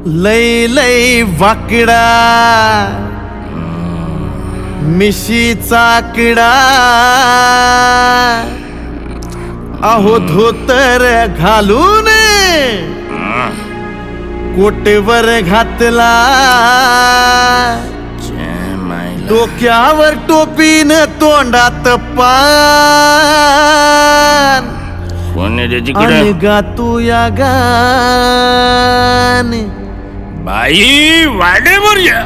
लय लय वाकडा मिशीचा किडा अहो धोतर घालून कोटेवर घातला डोक्यावर टोपीन तोंडात पान आणि गातो या गान बाई वाडेवर या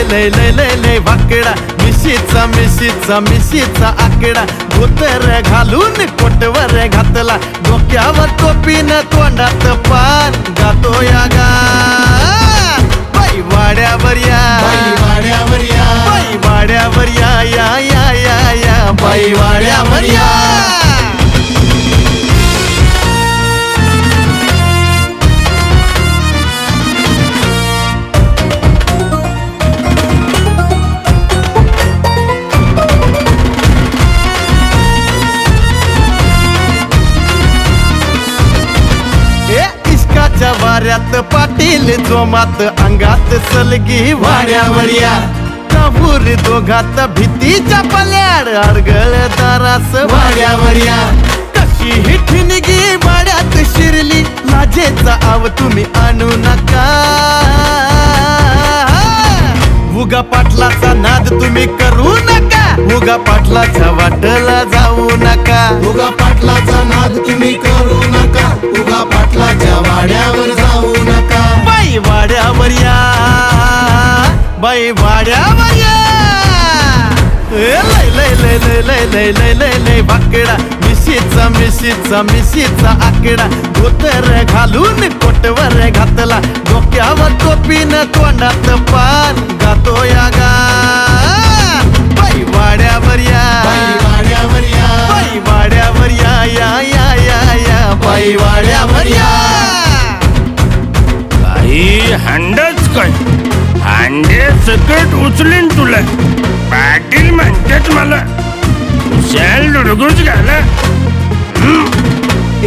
लय वाकडा मिशीचा आकडा धोतर घालून कोटवर घातला डोक्यावर टोपीन तोंडात पान गातो या गान बाई वाड्यावर या बाई वाड्यावर या या या या या बाई वाड्यावर या वाऱ्यात पाटील जोमात अंगात सलगी वाड्यावर या काहूर दोघात भीतीच्या पल्याड अडगळ दारास वाड्यावर या कशी ही ठिणगी वाड्यात शिरली लाजेचा आव तुम्ही आणू नका उगा पाटलाचा नाद तुम्ही करू नका उगा पाटलाच्या वाटला जाऊ नका उगा पाटलाचा नाद तुम्ही करू नका उगा पाटलाच्या वाड्यावर जाऊ नका बाई वाड्यावर या बाई वाड्यावर या लय लय लय लय लय लय लय लय लय वाकडा मिशीचा आकडा धोतर घालून कोटवर घातला डोक्यावर टोपीन तोंडात पान गातो या गान बाई वाड्यावर या बाई वाड्यावर या या या या या बाई वाड्यावर या बाई हांडच काय हांडे सकट उचलीन तुला पाटील म्हणतात मला शाल डुडगुज घाला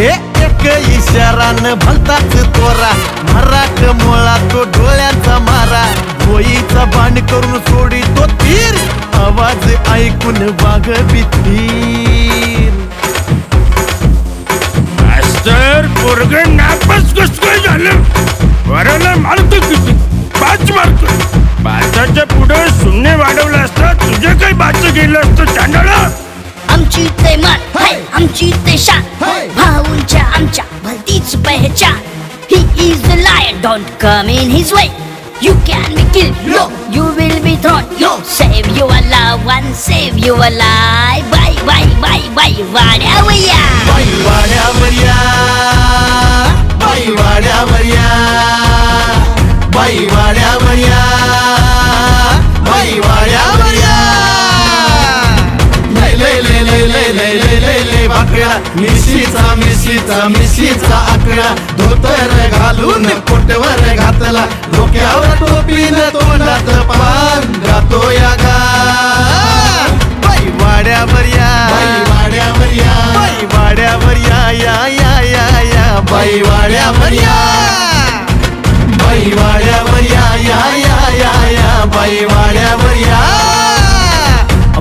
एक इशारान भलताच तोरा मराठ मोळा तो डोळ्याचा मारा भोईचा बाण करून सोडी तो तीर आवाज ऐकून वाघ भीतीर मास्तर पोरग नापास कस काय झालं वराला मारतो किती 5 मार्क 5च्या पुढे शून्य वाढवलं असतं तुझे काही बाच गेलं असतं चांडाळा आमची ते मान आमची ते शान भाऊंच्या आमच्या भलतीच पहचान He is the lion, don't come in his way. You can be killed, no, you will be thrown, no. Save your love and save your life. Bye, bye, bye, bye, वाड्यावर या बाई वाड्यावर या बाई वाड्यावर या बाई वाड्यावर या बाई वाड्यावर या लय लय लय लय लय लय लय लय लय वाकडा मिशीचा आकडा धोतर घालून कोटवर घातला डोक्यावर टोपीन तोंडात पान गातो या गान बाई वाड्यावर या बाई वाड्यावर या या या या या बाई वाड्यावर या बाई वाड्यावर या या या या या बाई वाड्यावर या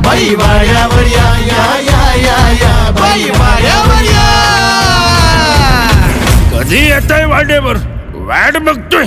बाई वाड्यावर या या या या या बाई वाड्यावर या कधी येताय वाड्यावर वाट बघतोय